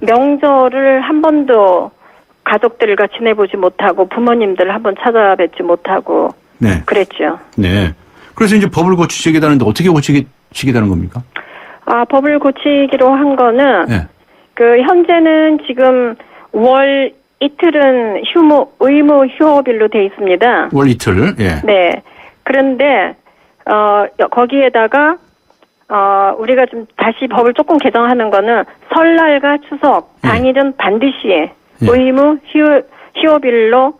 명절을 한 번도 가족들과 지내보지 못하고 부모님들 한번 찾아뵙지 못하고 그랬죠.
네. 그래서 이제 법을 고치시겠다는데 어떻게 고치시겠다는 겁니까?
법을 고치기로 한 거는 현재는 지금 월 이틀은 의무 휴업일로 돼 있습니다.
월 이틀.
네. 그런데 거기에다가 우리가 좀 다시 법을 조금 개정하는 거는 설날과 추석 당일은 반드시 의무 휴업일로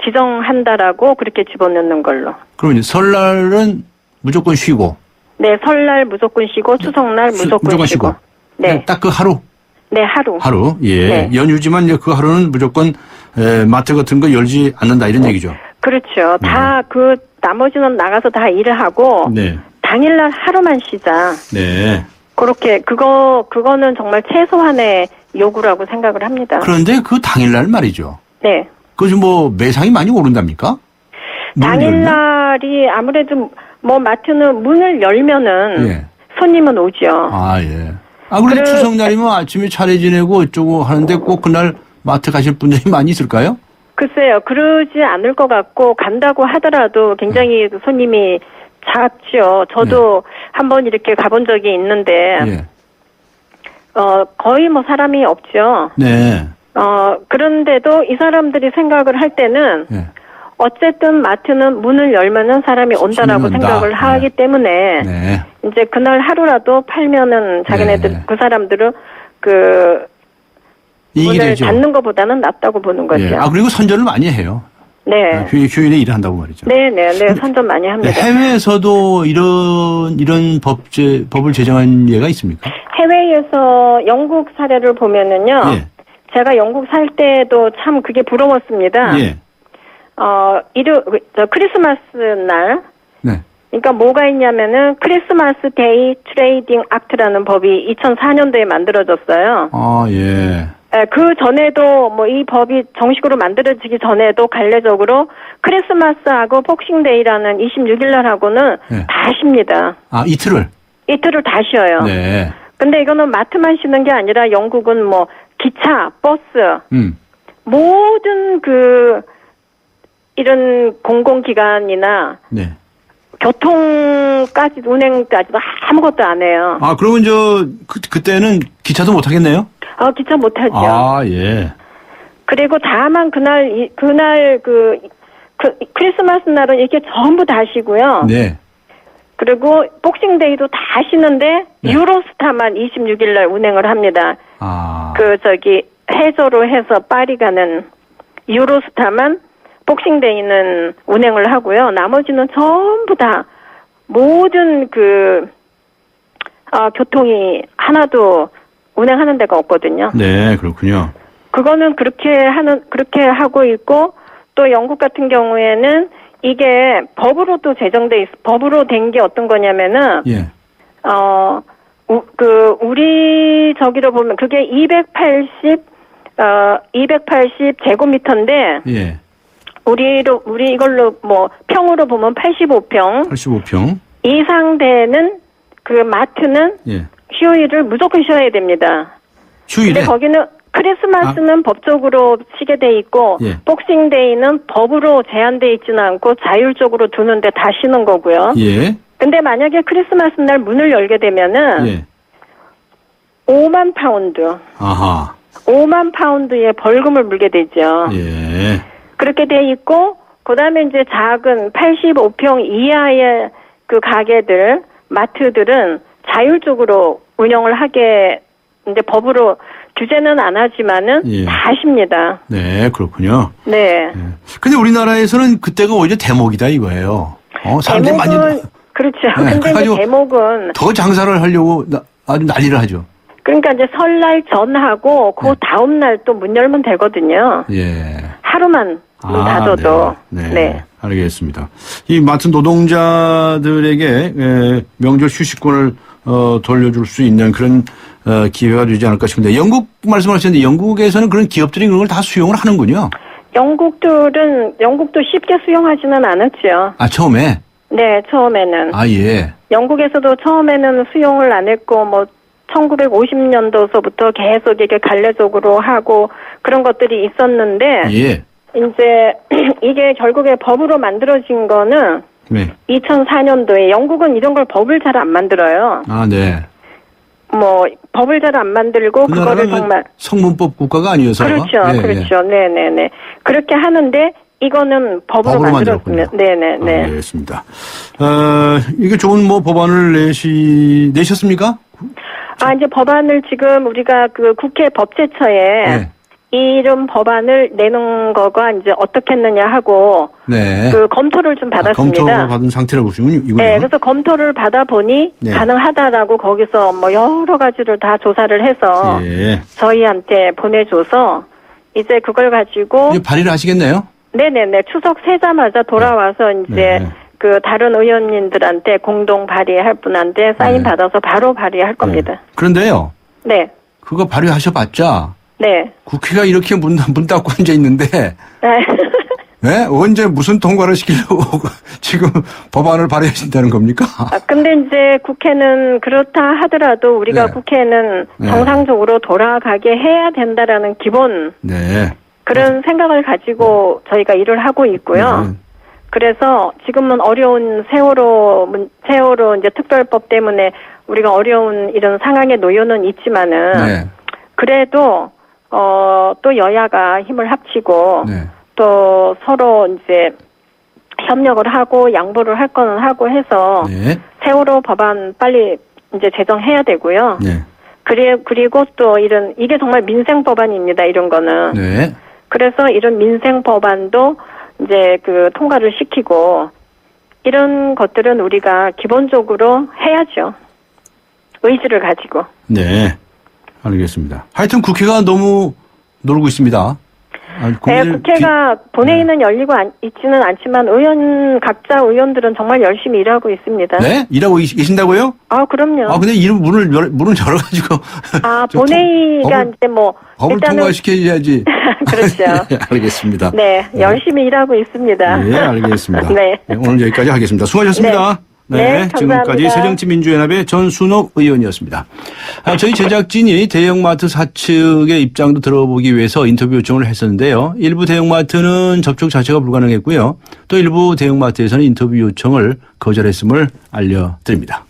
지정한다라고 그렇게 집어넣는 걸로.
그러면 설날은 무조건 쉬고.
네, 설날 무조건 쉬고 추석날 무조건 쉬고. 네.
딱 그 하루.
네, 하루.
하루. 예. 네. 연휴지만 그 하루는 무조건 마트 같은 거 열지 않는다 이런 얘기죠.
그렇죠. 다 그 나머지는 나가서 다 일을 하고
네.
당일날 하루만 쉬자.
네.
그렇게 그거는 정말 최소한의 요구라고 생각을 합니다.
그런데 그 당일날 말이죠.
네.
그것이 뭐 매상이 많이 오른답니까?
당일날이 아무래도 뭐 마트는 문을 열면은
예.
손님은 오죠.
아, 예. 아, 그런데 추석날이면 아침에 차례 지내고 어쩌고 하는데 꼭 그날 마트 가실 분들이 많이 있을까요?
글쎄요. 그러지 않을 것 같고 간다고 하더라도 굉장히 손님이 작죠. 저도 한번 이렇게 가본 적이 있는데
예.
거의 뭐 사람이 없죠.
네.
그런데도 이 사람들이 생각을 할 때는
예.
어쨌든 마트는 문을 열면은 사람이 온다라고
온다.
생각을 하기 때문에
네.
이제 그날 하루라도 팔면은 자기네들
네.
그 사람들은 그
이익이
문을
되죠.
닫는 것보다는 낫다고 보는 거죠.
예. 아, 그리고 선전을 많이 해요.
네.
휴일에 일을 한다고 말이죠.
네, 선전 많이 합니다.
해외에서도 이런 법을 제정한 예가 있습니까?
해외에서 영국 사례를 보면은요.
예.
제가 영국 살 때도 참 그게 부러웠습니다.
예.
크리스마스 날.
네.
그러니까 뭐가 있냐면은 크리스마스 데이 트레이딩 액트라는 법이 2004년도에 만들어졌어요.
아, 예.
그 전에도 뭐 이 법이 정식으로 만들어지기 전에도 관례적으로 크리스마스하고 복싱데이라는 26일 날하고는
네.
다 쉽니다.
아, 이틀을
다 쉬어요.
네.
근데 이거는 마트만 쉬는 게 아니라 영국은 뭐 기차, 버스, 모든 이런 공공기관이나
네.
교통까지 운행까지도 아무것도 안 해요.
아, 그러면 그때는 기차도 못 하겠네요?
기차 못 하죠.
아, 예.
그리고 다만 그날 크리스마스 날은 이렇게 전부 다 쉬고요.
네.
그리고 복싱데이도 다 쉬는데
네.
유로스타만 26일 날 운행을 합니다.
아.
해저로 해서 파리 가는 유로스타만 복싱데이는 운행을 하고요. 나머지는 전부 다 모든 교통이 하나도 운행하는 데가 없거든요.
네, 그렇군요.
그거는 그렇게 하고 있고, 또 영국 같은 경우에는 이게 법으로 또 법으로 된 게 어떤 거냐면은,
예.
우리 저기로 보면 그게 280 제곱미터인데,
예.
우리 이걸로 뭐 평으로 보면 85평.
85평.
이상 되는 그 마트는
예.
휴일을 무조건 쉬어야 됩니다.
휴일에?
근데 거기는 크리스마스는 법적으로 쉬게 돼 있고
예.
복싱데이는 법으로 제한돼 있지는 않고 자율적으로 두는데 다 쉬는 거고요.
예.
근데 만약에 크리스마스 날 문을 열게 되면은
예.
5만 파운드.
아하.
5만 파운드의 벌금을 물게 되죠.
예.
그렇게 돼 있고 그다음에 이제 작은 85평 이하의 그 가게들, 마트들은 자율적으로 운영을 하게 이제 법으로 규제는 안 하지만은
예.
다 쉽니다.
네, 그렇군요.
네.
근데 우리나라에서는 그때가 오히려 대목이다 이거예요. 사람들이 많이
그렇죠.
네,
근데 이제 대목은
더 장사를 하려고 아주 난리를 하죠.
그러니까 이제 설날 전하고 그 다음 날 또 문 열면 되거든요.
예.
하루만 문 닫아도.
네. 알겠습니다. 이 마트 노동자들에게 명절 휴식권을 돌려줄 수 있는 그런 기회가 되지 않을까 싶은데 영국 말씀하셨는데 영국에서는 그런 기업들이 그런 걸 다 수용을 하는군요.
영국도 쉽게 수용하지는 않았죠.
아, 처음에?
네, 처음에는.
아, 예.
영국에서도 처음에는 수용을 안 했고, 1950년도서부터 계속 이게 관례적으로 하고 그런 것들이 있었는데,
예.
이제 이게 결국에 법으로 만들어진 거는
네.
2004년도에 영국은 이런 걸 법을 잘 안 만들어요.
아, 네.
법을 잘 안 만들고 그거를 정말
성문법 국가가 아니어서
그렇죠.
예,
그렇죠. 네네네. 그렇게 하는데 이거는 법으로 만들었으면 네네네.
알겠습니다. 이게 좋은 법안을 내셨습니까?
이제 법안을 지금 우리가 국회 법제처에 이런 법안을 내는 거가 이제 어떻겠느냐 하고
네.
검토를 좀 받았습니다.
검토를 받은 상태라고 보시군요.
네, 그래서 검토를 받아보니 가능하다라고 거기서 여러 가지를 다 조사를 해서 저희한테 보내줘서 이제 그걸 가지고
발의를 하시겠네요?
네네네. 추석 세자마자 돌아와서 이제 그 다른 의원님들한테 공동 발의할 분한테 사인 받아서 바로 발의할 겁니다.
그런데요.
네.
그거 발의하셔봤자
네.
국회가 이렇게 문 닫고 앉아 있는데 네? 언제 무슨 통과를 시키려고 지금 법안을 발의하신다는 겁니까?
근데 이제 국회는 그렇다 하더라도 우리가 국회는 정상적으로 돌아가게 해야 된다라는 기본 그런 생각을 가지고 저희가 일을 하고 있고요. 그래서 지금은 어려운 세월호 이제 특별법 때문에 우리가 어려운 이런 상황에 놓여는 있지만은 그래도 또 여야가 힘을 합치고 또 서로 이제 협력을 하고 양보를 할 거는 하고 해서 세월호 법안 빨리 이제 제정해야 되고요. 그리고 또 이게 정말 민생 법안입니다. 이런 거는. 그래서 이런 민생 법안도 이제 그 통과를 시키고 이런 것들은 우리가 기본적으로 해야죠. 의지를 가지고.
네. 알겠습니다. 하여튼 국회가 너무 놀고 있습니다.
국회가 본회의는 열리고 있지는 않지만 각자 의원들은 정말 열심히 일하고 있습니다.
네? 일하고 계신다고요?
그럼요.
근데 문을 열어가지고.
본회의가 이제
법을 통과시켜야지.
그렇죠.
알겠습니다.
네, 열심히 일하고 있습니다.
네, 알겠습니다.
네.
오늘 여기까지 하겠습니다. 수고하셨습니다. 지금까지 새정치민주연합의 전순옥 의원이었습니다. 저희 제작진이 대형마트 사측의 입장도 들어보기 위해서 인터뷰 요청을 했었는데요. 일부 대형마트는 접촉 자체가 불가능했고요. 또 일부 대형마트에서는 인터뷰 요청을 거절했음을 알려드립니다.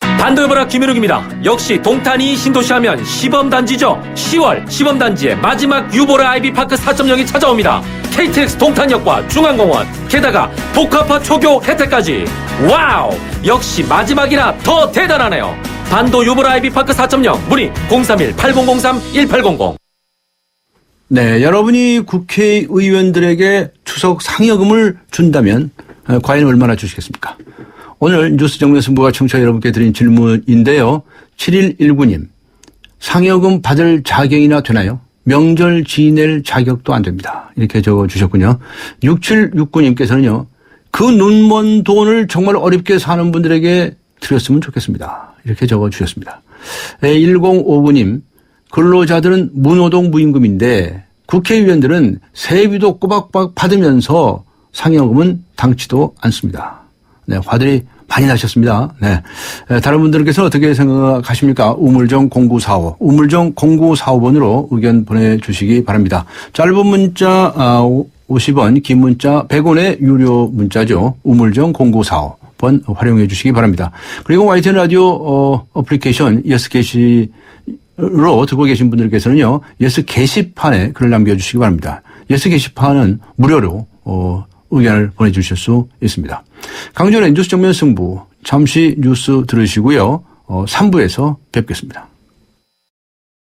반도유보라 김현욱입니다. 역시 동탄이 신도시 하면 시범단지죠. 10월 시범단지의 마지막 유보라 아이비파크 4.0이 찾아옵니다. KTX 동탄역과 중앙공원, 게다가 복합화 초교 혜택까지. 와우! 역시 마지막이라 더 대단하네요. 반도 유보라 아이비파크 4.0 문의 031-8003-1800.
네, 여러분이 국회의원들에게 추석 상여금을 준다면 과연 얼마나 주시겠습니까? 오늘 뉴스 정면 승부가 청취자 여러분께 드린 질문인데요. 7119님, 상여금 받을 자격이나 되나요? 명절 지낼 자격도 안 됩니다. 이렇게 적어주셨군요. 6769님께서는요. 그 눈먼 돈을 정말 어렵게 사는 분들에게 드렸으면 좋겠습니다. 이렇게 적어주셨습니다. 1059님, 근로자들은 무노동 무임금인데 국회의원들은 세비도 꼬박꼬박 받으면서 상여금은 당치도 않습니다. 네, 화들이 많이 나셨습니다. 네. 다른 분들께서 어떻게 생각하십니까? 우물정 0945, 우물정 0945번으로 의견 보내주시기 바랍니다. 짧은 문자 50원, 긴 문자 100원의 유료 문자죠. 우물정 0945번 활용해 주시기 바랍니다. 그리고 YTN 라디오 어플리케이션 예스 게시로 듣고 계신 분들께서는요. 예스 게시판에 글을 남겨주시기 바랍니다. 예스 게시판은 무료로 의견을 보내주실 수 있습니다. 강준의 뉴스 정면 승부 잠시 뉴스 들으시고요. 3부에서 뵙겠습니다.